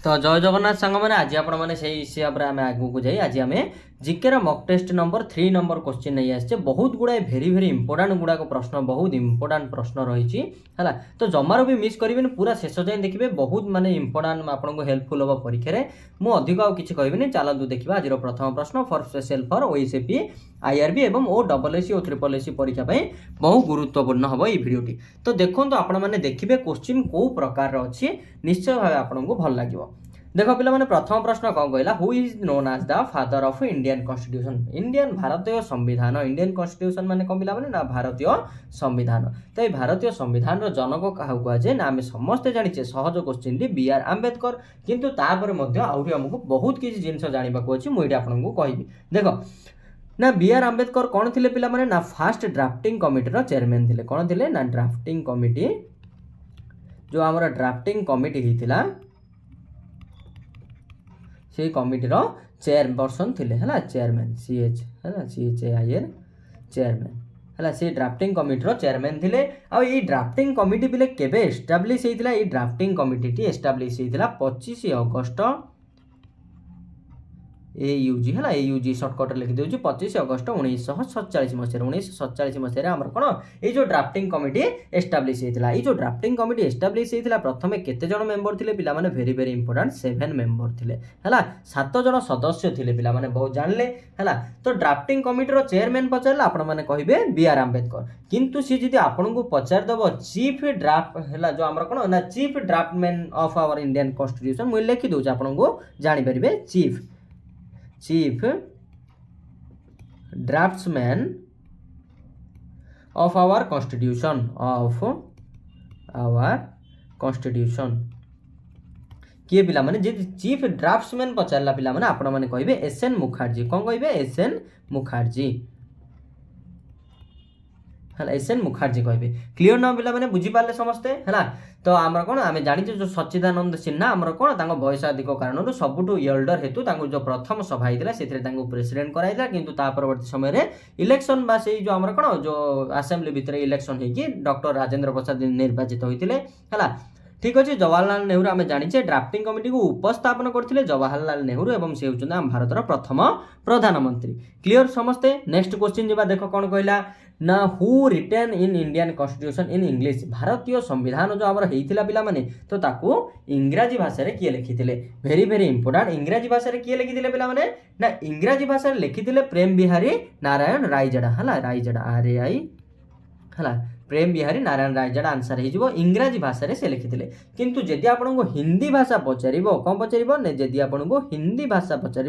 तो जय जगन्नाथ सांग मैंने आज आपण मैंने से हिसाब से आम आगू को जाई आज आम जिके मक टेस्ट नंबर 3 नंबर क्वेश्चन नहीं आसे बहुत गुड़ाए भेरी भेरी इंपोर्टाट गुड़ाक प्रश्न बहुत इंपोर्टाट प्रश्न रही है तो जमार भी मिस करेंगे पूरा शेष जाए देखिए बहुत माने इंपोर्टाट आपको हेल्पफुल हम परीक्षा मुझे अधिक आउ कि कहबी चलतु देखा आज प्रथम प्रश्न for special for OSAP IRB एवं ओ डबल एससी और ट्रिपल एससी परीक्षा बहुत गुरुत्वपूर्ण हम ये भिडियोटी तो देखो आपण मैंने देखिए क्वेश्चन कौ प्रकार अच्छी निश्चय भाव आपको भल लगे देख पे मैंने प्रथम प्रश्न कौन कहला who is known as the father of Indian constitution Indian भारतीय संविधान इंडियन कॉन्स्टिट्यूशन माने कौन पिला ना भारतीय संविधान तो ये भारतीय संविधान जनक क्या कहुए ना आम समस्ते जाचे सहज क्वेश्चन टी बी आर आंबेडकर किंतु तापर आमको बहुत किसी जिनस जानवा अच्छी मुझे आपको कहबी देख ना बी आर आंबेडकर कौन थे पिला माने ना फास्ट ड्राफ्टिंग कमिटी चेयरमैन थे कौन थे ना ड्राफ्टिंग कमिटी जो आम ड्राफ्टिंग कमिटी होता से कमिटीर चेयरपर्सन थे है चेयरमैन CH है CHAIR चेयरमैन है से ड्राफ्टिंग कमिटीर चेयरमैन थे आई ड्राफ्टिंग कमिटी बिले केबे एस्टाब्लिश होता है ड्राफ्टिंग कमिटी एस्टाब्लिश होता 25 अगस्त AUG है AUG सर्टकट लिखी दूसरी 25 अगस्त 1947 मसीह 1947 मसीह आम कौन ये जो ड्राफ्टिंग कमिटी एस्टाब्लिश होता है जो ड्राफ्टिंग कमिटी एस्टाब्लिश होता प्रथम केते जन मेंबर थे पिला माने वेरी वेरी इंपोर्टेंट 7 मेंबर थे है 7 जन सदस्य थे पिला माने बहुत जानले है तो ड्राफ्टिंग कमिटीर चेयरमैन पचारे आपण मैंने कहे बी आर आंबेडकर किंतु सी जी आपन को पचारदेव चीफ ड्राफ्ट है जो आम कौन ना chief draftsman of our Indian constitution मुझे लिखी दूसरी आपको जानीपर chief draftsman of our constitution किए पिला माने जे चीफ ड्राफ्ट्समैन पचारला पिला माने आपण माने कहबे SN मुखर्जी कौन कहबे SN मुखर्जी है SN मुखर्जी कहबे क्लियर ना पिला माने बुझी पारले समस्ते है तो आम कौन आम जानी जो सच्चिदानंद सिन्हा आम कौन बयस अधिक कारण सबुठू एल्डर हेतु जो प्रथम सभा होता से प्रेसिडेंट कराइला किंतु परवर्ती समय इलेक्शन बा से जो आम कौन जो असेंबली भितर इलेक्शन होगी डॉक्टर राजेंद्र प्रसाद निर्वाचित होते है ठीक अच्छे जवाहरलाल नेहरू आम जाचे ड्राफ्टिंग कमिटी को उपस्थापन करते जवाहरलाल नेहरू एवं से होती आम भारतर प्रथम प्रधानमंत्री क्लियर समस्ते नेक्स्ट क्वेश्चन जी देख कौन कहला ना who written in Indian constitution in English भारतीय संविधान जो आमर होता पिला माने तो ताकू इंग्राजी भाषा किए लिखिते वेरी वेरी इंपोर्टेंट इंग्राजी भाषा किए लिखिते पिला माने ना इंग्राजी भाषा लिखिते प्रेम बिहारी नारायण रायजड़ा है रायजड़ा RAI है प्रेम बिहारी नारायण रायजड़ा आंसर हो इंग्राजी भाषा से लिखिते किंतु जदि आपको हिंदी भाषा पचार कौन पचार जदि आपको हिंदी भाषा पचार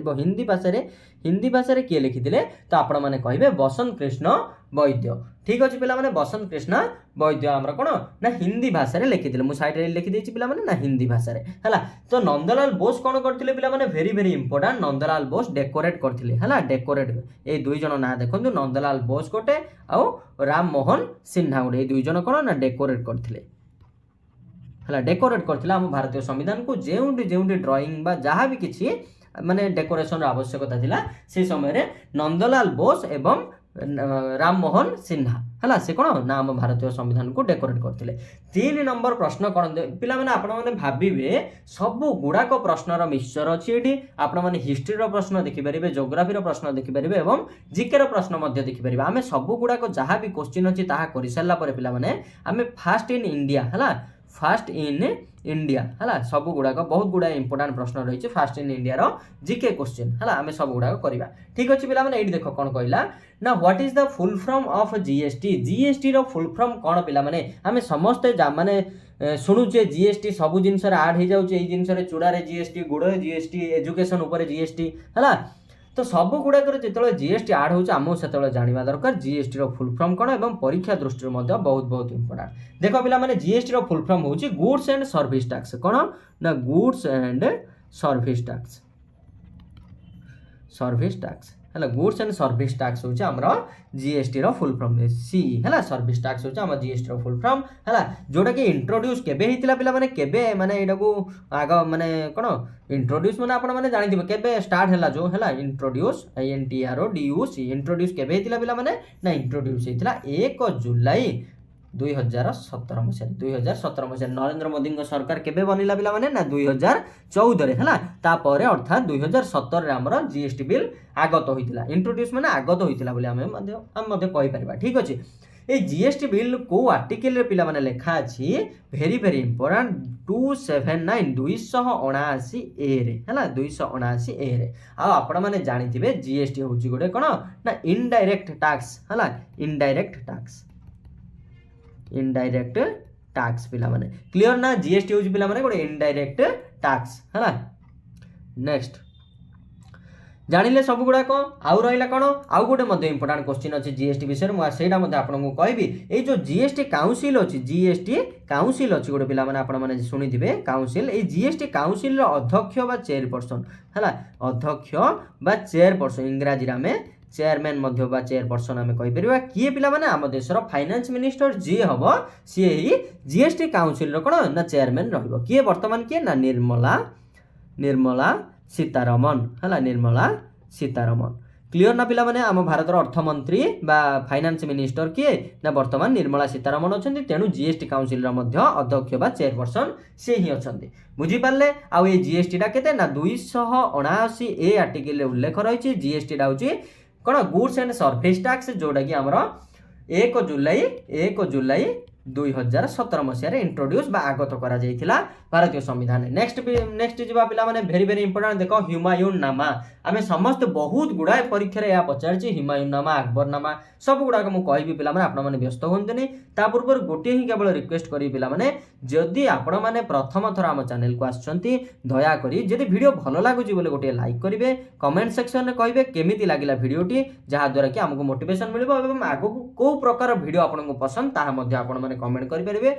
हिंदी भाषा किए लिखिते तो आपण मैंने कहे बसंत कृष्ण वैद्य ठीक अच्छे पिला माने बसंत कृष्ण वैद्य आमर कौन ना हिंदी भाषा लिखिते मुझे सैड्रे लिखिदे पिला माने ना हिंदी भाषा है तो नंदलाल बोस कौन करते पिला माने very very important Nandlal Bose decorate करते है डेकोरेट ये दुई जन ना देखो नंदलाल बोस गोटे आउ राम मोहन सिन्हा गोटे ये दुई जन कौन ना डेकोरेट करते है डेकोरेट करते आम भारतीय संविधान को जो ड्रॉइंग बा जहाँ भी किसी माने डेकोरेशन आवश्यकता थिला से समय नंदलाल बोस एवं राम मोहन सिन्हा है से कौन ना आम भारतीय संविधान को डेकोरेट करते 3 नंबर प्रश्न कौन पिला माने आपण माने भाबिबे सब गुड़ाक प्रश्नर मिक्सचर अच्छी ये आपण माने हिस्ट्री प्रश्न देखिपारे जोग्राफी प्रश्न देखिपारे एवं जीके प्रश्न देखिपारे आम सब गुड़ाक जहाँ भी क्वेश्चन अच्छी ताहा कर सारा पिला माने आम फास्ट इन इंडिया है फास्ट इन इंडिया है सब गुड़ाक बहुत गुड़ा इंपोर्टाट प्रश्न रही फास्ट इन इंडिया रो जीके क्वेश्चन है आम सब गुड़ाक करवा ठीक अच्छे पिला माने ये देख कौन कहला ना what is the full form of GST रो फुल फॉर्म कौन पिला माने आम समस्ते माने शुणुचे जीएसटी सब जिनस आड हो जाऊे जिनस चूड़ारे जीएसटी गुड़ जीएसटी एजुकेशन उपर जीएसटी है तो सब गुड़ाक जो जीएसटी आड हो से जानवा दरकार जीएसटी रो फुल फॉर्म कौन और परीक्षा दृष्टि बहुत बहुत इंपोर्टेंट देख पिला माने जीएसटी रो फुल फॉर्म होची गुड्स एंड सर्विस टैक्स कौन ना गुड्स एंड सर्विस टैक्स है गुड्स एंड सर्विस टैक्स होची हमरो जीएसटी रो फुल फॉर्म सी है सर्विस टैक्स होची हम जीएसटी रो फुल फॉर्म है जोटा कि इंट्रोड्यूस केबे हितला पिला माने केबे माने एटा को आग माने कोन इंट्रोड्यूस माने आपण माने जानि दिबे केबे स्टार्ट हैला जो हैला इंट्रोड्यूस INTRODUC इंट्रोड्यूस केबे हितला पिला माने ना इंट्रोड्यूस हितला 1 जुलाई 2017 मसीह 2017 मसीह नरेंद्र मोदी सरकार केबे बनिला पिला माने ना 2014 रे हला तापर अर्थात 2017 रे हमर जीएसटी बिल आगत होइतिला इंट्रोड्यूस माने आगत होइतिला बोली हम मध्य कहि परिबा ठीक अछि ए जीएसटी बिल को आर्टिकल रे पिला माने लेखा अछि वेरी वेरी इंपोर्टेंट 279 279 ए रे हला 279 ए रे आ आपण माने जानिथिबे जीएसटी होची गोटे कोन ना इनडायरेक्ट टैक्स हला इनडायरेक्ट टैक्स पिला माने क्लियर ना जीएसटी होची पिला माने गोटे इनडायरेक्ट टैक्स हला नेक्स्ट जानिले सब गुडा को आउ रहिला कोन आउ गोटे मध्ये इंपोर्टेंट क्वेश्चन अछि जीएसटी विषय रे सेटा मध्ये आपन को कहबी ए जो जीएसटी काउंसिल अछि जीएसटी काउंसिल अछि गोटे पिला माने आपन माने सुनिथिबे काउंसिल ए जीएसटी काउंसिल रो अध्यक्ष बा चेयरपर्सन हला अध्यक्ष बा चेयरपर्सन इंग्रजी रा में चेयरमैन मध्ये बा चेयरपर्सन हमें कहि परिबा किए पिला माने हम देश रो फाइनेंस मिनिस्टर जे हबो से ही जीएसटी काउंसिल रो कोन ना चेयरमैन रहबो किए वर्तमान किए ना निर्मला सीतारमण हला निर्मला सीतारमण क्लियर ना पिला माने आम भारत अर्थमंत्री बा फाइनेंस मिनिस्टर किए ना वर्तमान निर्मला सीतारमण अछंती तेनु जीएसटी काउंसिल रा मध्य अध्यक्ष बा चेयरपर्सन से ही अछंती बुझी पारले आ ए जीएसटी टा केते ना 279 ए आर्टिकल रे उल्लेख रहिछि जीएसटी टा होछि कोन गुड्स एंड सर्विस टैक्स जोडा कि हमरो 1 जुलाई 2017 मसीह रे इंट्रोड्यूस बा आगत करा जाइथिला भारतीय संविधान नेक्स्ट जिबा पिला माने वेरी वेरी इंपोर्टेंट देखो हुमायून नामा आमे समस्त बहुत गुडा परीक्षा रे या पचारछि हुमायून नामा अकबर नामा सब गुडा को मु कहबी पिला माने आपण माने व्यस्त होंतनी ता पूर्व गोटे ही केवल रिक्वेस्ट करी पिला माने जदि आपण माने प्रथम थर हम चैनल को आछंती दया करी जदि वीडियो भलो लागुची बोले गोटे लाइक करिवे कमेंट सेक्शन रे कहबे केमिति लागिला वीडियोटी जहा द्वारा कि हमको मोटिवेशन मिलबो एवं आगो को प्रकार वीडियो आपण को पसंद ता मध्ये आपण माने कमेंट करि परिबे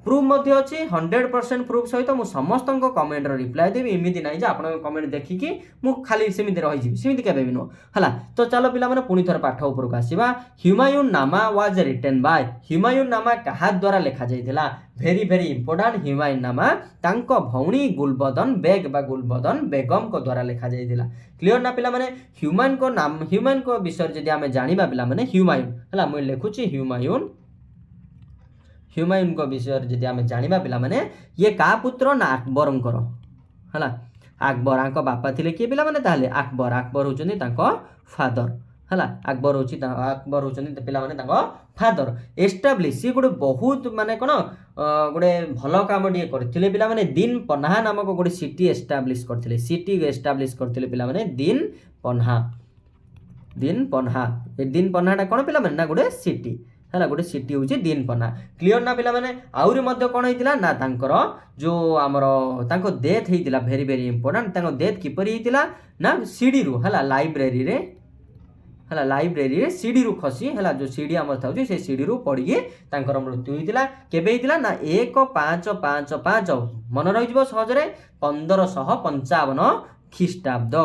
प्रूफ मध्ये अछि 100% प्रूफ सहित मु समस्त कमेंट रो रिप्लाई देबी एमिति नै जे आपण कमेंट देखि कि मु खाली सेमिति रहि जिवि सेमिति केबे बिनो हला तो चलो पिला माने पुनी थर पाठ ऊपर को आसीबा हुमायून नामा वाज रिटन बाय हुमायून नामा कहा द्वारा लिखा जाइथिला वेरी वेरी इंपोर्टेंट हुमायून नामा तांको भौणी गुलबदन बेग बा गुलबदन बेगम को द्वारा लिखा जाइथिला क्लियर ना पिला माने ह्यूमन को विषय जदि हमें जानिबा पिला माने हुमायून हला मु लिखुची ह्यूमायून को विषय जदि हमें जानिबा पिला माने ये का पुत्र ना अकबरंकर हला अकबर आंको बापा थिले के पिला माने ताले अकबर होचनी तांको फादर हला अकबर होचनी पिला माने तांको फादर एस्टाब्लिश सी गोटे बहुत माने कोन गोटे भलो काम डी करथिले पिला माने दिन पन्हा नामक गोटे सिटी एस्टाब्लिश करथिले पिला माने दिन पन्हा ए दिन पन्हाटा कोन पिला माने ना गोटे सिटी हला गोटे सिटी होची दिन पन्हा क्लियर ना पिला माने आउरी मध्य कोन हेतिला ना तांकर जो हमरो तांको डेथ हेतिला वेरी वेरी इंपोर्टेंट तांको डेथ किपरि हेतिला ना सीडी रु हला लाइब्रेरी रे सीडी रु खसी हला जो सीडी हमर थाउची से सीडी रु पडिगे तांकर मृत्यु हेतिला केबे हेतिला ना 1555 मन रहि जिवो सहज रे 1555 ख्रीष्टाब्द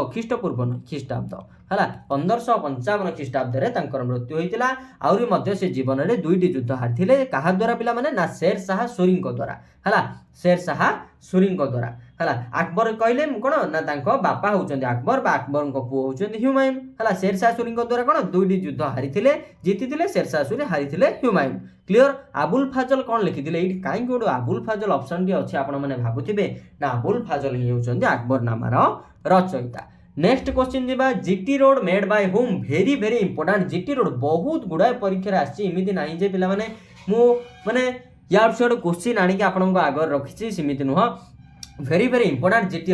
हला 1555 ख्रीष्टाब्द रे तांकर मृत्यु होइतिला आउरी मध्य से जीवन रे दुईटी युद्ध हारथिले काहा द्वारा पिला माने ना शेर शाह सूरी को द्वारा हला शेर शाह सूरी को द्वारा हला अकबर कहले कोन ना तांको बापा होचंदी अकबर बा अकबर को पुओ होचंदी हुमायून हला शेर शाह सूरी को द्वारा कोन दुईटी युद्ध हारिथिले जीतिथिले शेर शाह सूरी हारिथिले हुमायून क्लियर आबुल फाजल कोन लिखिथिले एठी काई code Abul Fazal option D अछि आपण माने भाबुथिबे ना आबुल फाजल ही होचंदी अकबर नामार रचयिता नेक्स्ट क्वेश्चन दिबा GT road made by home very very important GT road बहुत गुडा परीक्षा आछि इमिति नाही जे पिला माने मु माने यार छोड क्वेश्चन आनी कि आपन को आगर रखिछि सिमिति नुह very very important GT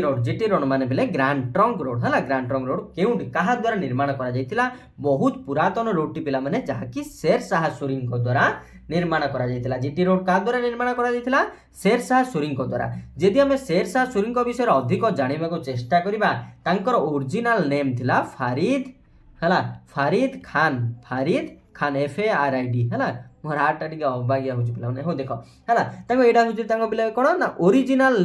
road माने बेले ग्रैंड ट्रंक रोड हला ग्रैंड ट्रंक रोड केउंडी कहा द्वारा निर्माण करा जाइतिला बहुत पुरातन रोड टी पिला माने जहा कि शेर शाह सूरी को द्वारा निर्माण करा जाइतिला जीटी रोड का द्वारा निर्माण करा जाइतिला शेर शाह सूरी को द्वारा जदि हम शेर शाह सूरी को विषय अधिक जानिबा को चेष्टा करिबा तांकर ओरिजिनल नेम थिला फारिद खान FARID हला मोर हार्ट टिके अबागिया होची पिला माने हो देखो हला तांको एडा होची तांको बिले कोन ना ओरिजिनल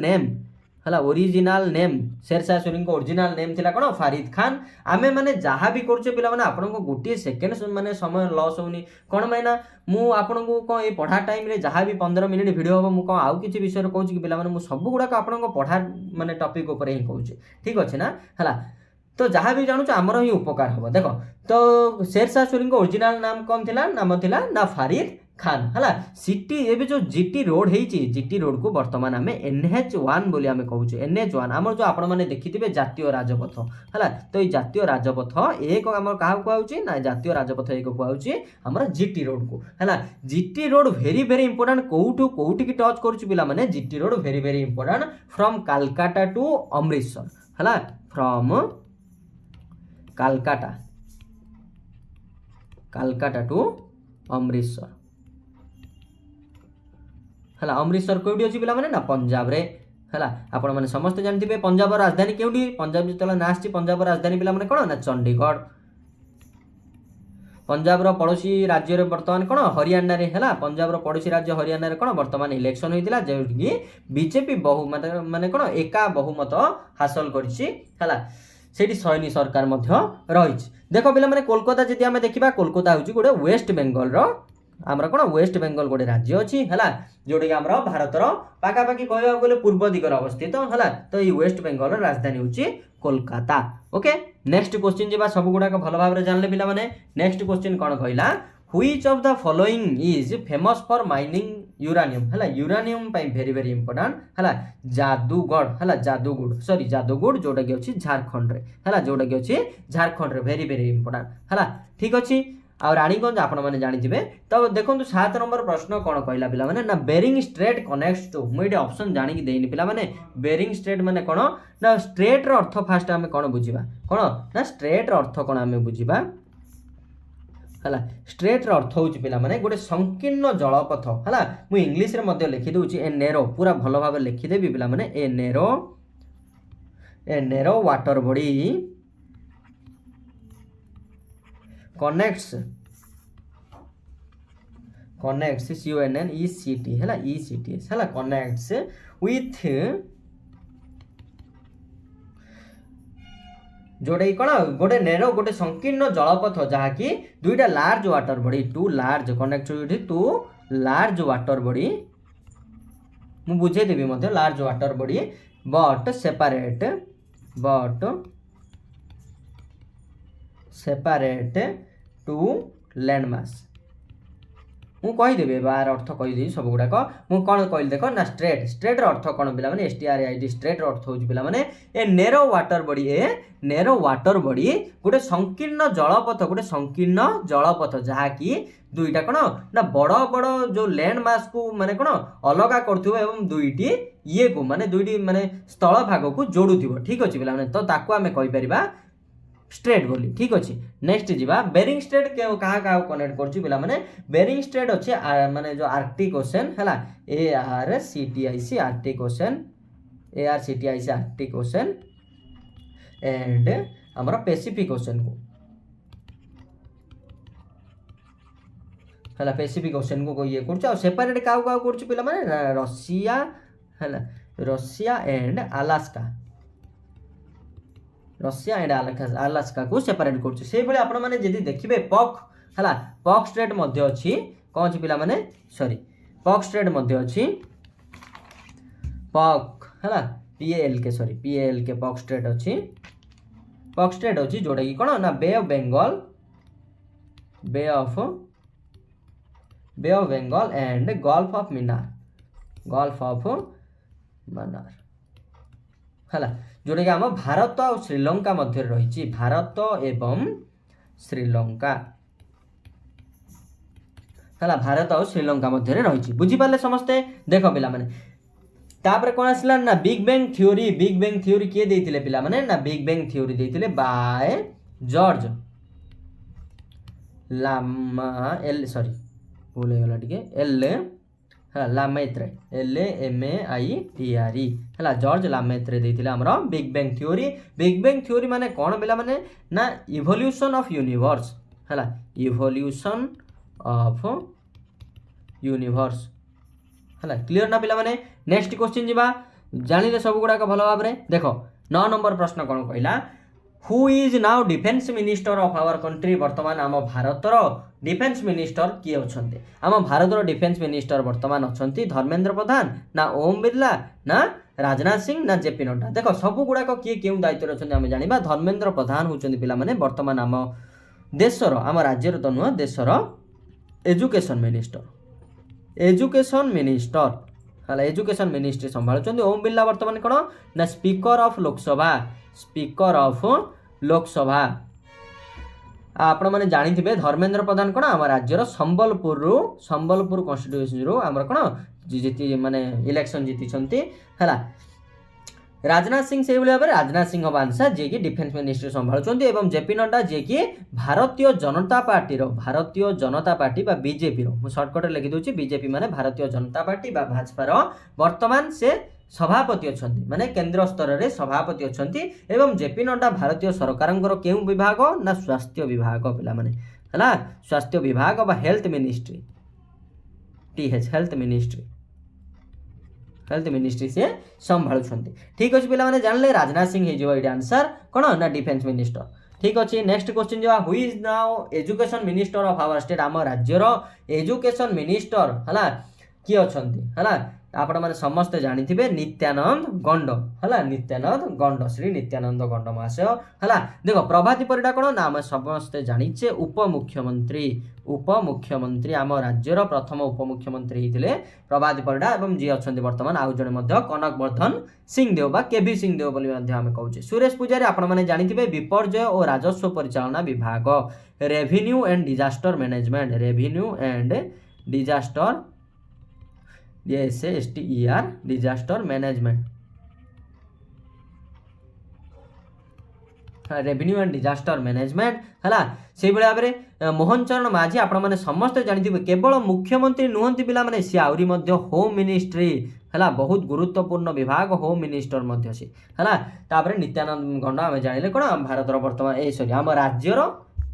नेम हला ओरिजिनल नेम शेर शाह सूरी को ओरिजिनल नेम थिला कोन फारिद खान आमे माने जहा भी करछे पिला माने आपन को गोटी सेकंड माने समय लॉस होनी कोन माने मु आपन को को ए पढ़ा टाइम रे जहा भी 15 मिनिट वीडियो हो मु को आउ किछि विषय कहूची कि पिला माने मु सब गुडा को आपन को पढ़ा माने टॉपिक ऊपर ही कहूची ठीक अछि ना हला तो जहाँ भी जानूँ आमर ही उपकार हम देख। तो शेरशाह सूरी ओरिजिनल नाम कौन थिला नाम थिला ना फारिद खान है सिटी एवं जो जीटी रोड होती जीटी रोड को बर्तमान आम NH1 बोली आम कहूँ NH1 आम जो आपण मैंने देखिथे जातीय राजपथ है। तो ये जातीय राजपथ एक आम क्या कहूँ ना जातीय राजपथ एक कहूँ आम जीटी रोड को है। GT road very very important कौटू कौटी टच करुच्ची पिला माने GT road very very important from Calcutta to Amritsar है फ्रॉम कालकाटा टू अमृतसर है। अमृतसर कौटी अच्छी पिला माने ना पंजाब रे है। आपण मैंने समस्त जानते पंजाब राजधानी केउटी पंजाब जो ना आसी पंजाब राजधानी पिला माने कौन ना चंडीगढ़। पंजाब पड़ोसी राज्य बर्तमान कौन हरियाणा रे है। पंजाब पड़ोसी राज्य हरियाणा रे कौन बर्तमान इलेक्शन होता जो बीजेपी बहु माने कौन एका बहुमत हासिल कर सैनी सरकार रही। देख पे मैंने कोलकाता जी आम देखा कोलकाता हूँ गोटे वेस्ट बेंगल आमर कौन वेस्ट बेंगल गोटे राज्य अच्छी है जोटा कि आम भारतर पाखापाखि कह गले पूर्व दिगरे अवस्थित है। तो ये वेस्ट बेंगल राजधानी हूँ कोलकाता। ओके नेक्स्ट क्वेश्चन जी सब गुड़ाक भल भाव जानले पिला माने। नेक्स्ट क्वेश्चन कौन कहला which of the following is famous for mining uranium है। यूरानियम वेरी वेरी इंपोर्टाट है जादूगढ़ है जादूगढ़ जोटा कि अच्छी झारखंड है जोटा कि अच्छी झारखंड वेरी वेरी इंपोर्टाट है। ठीक अच्छे आ रानीगंज आपण मैंने जानी। तो देखो 7 नंबर प्रश्न कौन कहला पिला माने ना बेरिंग स्ट्रेट कनेक्ट्स टू मुझे ऑप्शन जानिक देनी पिला माने बेरिंग स्ट्रेट माने कौन ना स्ट्रेट रो अर्थ फास्ट आम कौन बुझा कौन ना स्ट्रेट रो अर्थ कौन आम बुझा है। स्ट्रेट रो अर्थ हूँ पिला माने गोटे संकीर्ण जलपथ है। मुझे इंग्लीश रे लिखिदे ए नेरो पूरा भल भाव लिखिदेवी पिला माने ए narrow water body connects CONNECT है ECT है connects with जोड़े कौन गोटे नेरो गोटे संकीर्ण जलपथ जहाँकि दुईटा large water body two large connectivity two large water body मु बुझेदेवी large water body but separate two landmass मु कहीदेवी बार अर्थ कहीदेवी सब गुड़ाक मु कौन कहली देख ना स्ट्रेट अर्थ कौन पिला माने STRAIT स्ट्रेट अर्थ हूँ पिला माने ए नेरो वाटर बॉडी गोटे संकीर्ण जलपथ जहाँकि दुईटा कौन ना बड़ बड़ जो लैंडमास को माने कौन अलग करथुबो एवं दुईटी ये को माने दुईटी माने स्थल भाग को जोड़ुथिबो। ठीक अच्छे पिला माने तो ताकू आमे कहि परिबा स्ट्रेट बोली। ठीक अच्छे नेक्स्ट जीवा बेरिंग स्ट्रेट क्या कनेक्ट कर पिला माने बेरिंग स्ट्रेट अच्छे माने जो आर्कटिक ओशन है ARCTIC आर्कटिक ओशन एंड आमर पैसिफिक ओशन को है पैसिफिक ओशन को ये कर सेपरेट क्या कर पिला माने रशिया एंड अलास्का को सेपरेट कर आपण मैंने जदि देखिए पक स्ट्रेट अच्छी कौन अच्छी पिला माने सॉरी पक स्ट्रेट अच्छी पक है PALK पक स्ट्रेट अच्छी जोटा कि कौन ना bay of Bengal and gulf of Mannar है जोटा कि आम भारत और श्रीलंका मध्य रही भारत एवं श्रीलंका है भारत और श्रीलंका मध्य रही बुझीपारे समस्ते। देख पिला माने तापर कौन आसला ना बिग बैंग थ्योरी किए देथिले पिला माने ना बिग बैंग थ्योरी देथिले बाय जॉर्ज लामा एल सॉरी भूल हो गला टिके एल है लामेत्रे LAMAITRE है जॉर्ज लामेत्रे देथिले हमरो बिग बैंग थ्योरी माने कौन पिला माने ना इवोल्यूशन ऑफ यूनिवर्स है इवोल्यूशन ऑफ यूनिवर्स है क्लियर ना पिला माने। नेक्स्ट क्वेश्चन जीवा जानिले सब गुड़ाक भल भाव में देख 9 नंबर प्रश्न कौन कहला who is now defence minister of our country वर्तमान आम भारतर डिफेन्स मिनिस्टर किए अच्छा आम भारतर डिफेन्स मिनिस्टर वर्तमान अच्छा धर्मेंद्र प्रधान ना ओम बिरला ना राजनाथ सिंह ना जेपी नड्डा। देख सब गुड़ाक किए क्यों दायित्व अच्छे आम जाना। धर्मेंद्र प्रधान होती पे बर्तमान आम देशर आम राज्यर तो नुह देशर एजुकेशन मिनिस्टर है एजुकेशन मिनिस्ट्री संभालुं। ओम बिरला बर्तमान कौन ना स्पीकर ऑफ लोकसभा। आपण मैंने जानी धर्मेंद्र प्रधान कौन आम राज्यर संबलपुर कन्स्टिट्यूएंसी रू आम कौन जीति माने इलेक्शन जीति है। राजनाथ सिंह से भाव में राजनाथ सिंह बांसा जी की डिफेन्स मिनिस्ट्री संभालुं एवं जेपी नड्डा जी की भारतीय जनता पार्टी बीजेपी मुझे सर्टकट लिखि दूसरी बीजेपी माने भारतीय जनता पार्टी भाजपार वर्तमान से सभापति अच्छा माने केंद्र स्तर में सभापति अच्छा एवं जेपी नड्डा भारतीय सरकार केउ विभाग ना स्वास्थ्य विभाग पिला माने है स्वास्थ्य विभाग बा हेल्थ मिनिस्ट्री हेल्थ मिनिस्ट्री से संभालुं। ठीक अच्छे पे जानले राजनाथ सिंह हो आंसर कौन ना डिफेन्स मिनिस्टर। ठीक अच्छे नेक्स्ट क्वेश्चन जो who is now education minister of our state. आम राज्यर एजुकेशन मिनिस्टर है किए अच्छा है आपण मैंने समस्ते जानी नित्यानंद गंड श्री नित्यानंद गंड महाशय है। देख प्रभाती परिडा कौन ना आम समस्ते जानीचे उपमुख्यमंत्री आम राज्यर प्रथम उपमुख्यमंत्री होते प्रभाती परिडा एवं जी अच्छा बर्तमान आउ जड़े कनक वर्धन सिंहदेव बा केवी सिंहदेव बोली आम कहूँ। सुरेश पूजारी आपण मैंने जानी विपर्यय और राजस्व परिचालना विभाग revenue and disaster disaster management revenue and disaster management है। से भाव में मोहन चरण माझी आपण मैंने समस्त जानी केवल मुख्यमंत्री नुहति पिला माने सी आउरी मध्य होम मिनिस्ट्री है बहुत गुरुत्वपूर्ण विभाग होम मिनिस्टर सी है। तापर नित्यानंद गंड आम जानिले कौन भारत बर्तमान आम राज्यर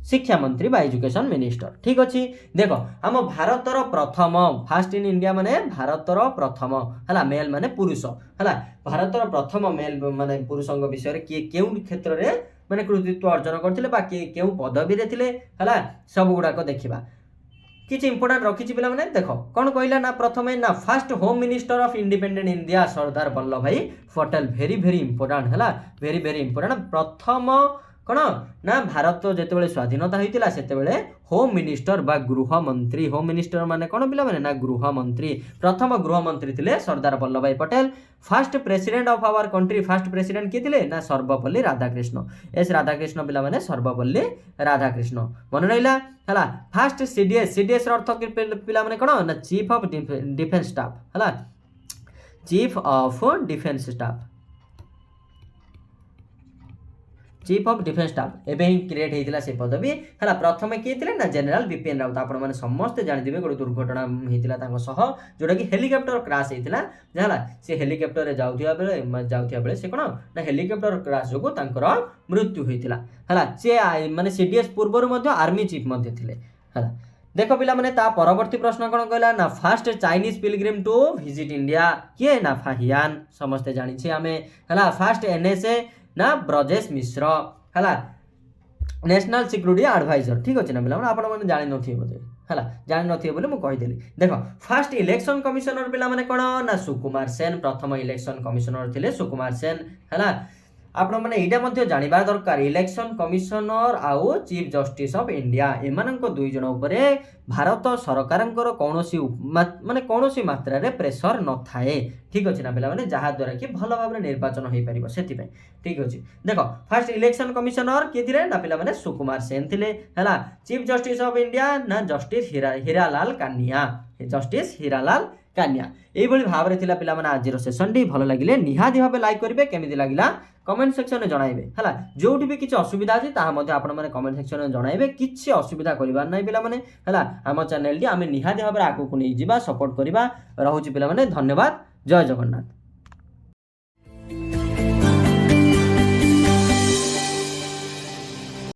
शिक्षा मंत्री बा एजुकेशन मिनिस्टर। ठीक अच्छे देख आम भारतर प्रथम फास्ट इन इंडिया माने भारतर प्रथम है मेल माने पुरुष है भारतर प्रथम मेल माने पुरुषों विषय किए क्यों क्षेत्र में माने कृतित्व अर्जन करते क्यों पदवी थे है सब गुड़ाक देखा किसी इंपोर्टाट रखी पे मैंने देख कौन कहला ना प्रथम ना first home minister of independent India Sardar Vallabh भाई पटेल वेरी इंपोर्टाट है वेरी इंपोर्टाट प्रथम कौन ना भारत जिते स्वाधीनता होता से होम मिनिस्टर बा गृह मंत्री होम मिनिस्टर माने कौन पिला माने ना गृह मंत्री प्रथम गृह मंत्री थे सरदार वल्लभ भाई Patel. First president of our country first president किए थे ना सर्वपल्ली राधाकृष्ण एस राधाकृष्ण पिला माने सर्वपल्ली राधाकृष्ण मन रहा है। फास्ट सीडीएस अर्थ पिला माने कौन ना चीफ ऑफ डिफेन्स स्टाफ है चीफ ऑफ डिफेन्स स्टाफ एवं ही क्रिएट होता से पदवी है। प्रथम किए थे ना जनरल बिपिन रावत आपण मैंने समस्ते जानी गोटे दुर्घटना होता जोटा कि हेलिकप्टर क्रैश होता है सी हेलिकप्टर जाऊा बेले से कौन ना हेलिकप्टर क्रैश जो मृत्यु होता है सी माने सीडीएस पूर्व आर्मी चीफ थे है। देख पिला माने ता परवर्ती प्रश्न कौन कहला ना first Chinese pilgrim to visit India किए ना फाहियान समस्ते जानी आम है। फास्ट एनएसए ना ब्रजेश मिश्र है नेशनल सिक्यूरिटी एडवाइजर। ठीक अच्छे ना पिला आप जानी नी बोधे है जानी नी बोले मुझे कहीदेली। देख फास्ट इलेक्शन कमिशनर पिला माने कौन ना सुकुमार सेन प्रथम इलेक्शन कमिशनर थे सुकुमार सेन है। आपण मैंने यहाँ जानवा दरकार इलेक्शन कमिशनर आउ चीफ जस्टिस ऑफ इंडिया एमान दुई जन उपर भारत सरकार कौन माने कौन मात्रा रे प्रेसर न थाए। ठीक अच्छे ना पे जहाँ द्वारा कि भल भाव निर्वाचन हो पार से। ठीक अच्छे देख फास्ट इलेक्शन कमिशनर किए थे ना पे सुकुमार सेन थे है। चीफ जस्टिस ऑफ इंडिया ना जस्टिस हीरालाल कानिया जस्टिस हीरालाल कानिया यही भाव में थिला पिला माने आज सेशन टी भल लगे निहाती भाव लाइक करेंगे केमी लगे कमेंट सेक्शन में जनइबे है जो भी किसी असुविधा अच्छी आपने कमेंट सेक्शन में जनइबे किसी असुविधा करार ना पिला माने है आम चैनल टी आम निहाती भाव आगे को नहीं सपोर्ट करवा रोचे पिला माने धन्यवाद जय जगन्नाथ।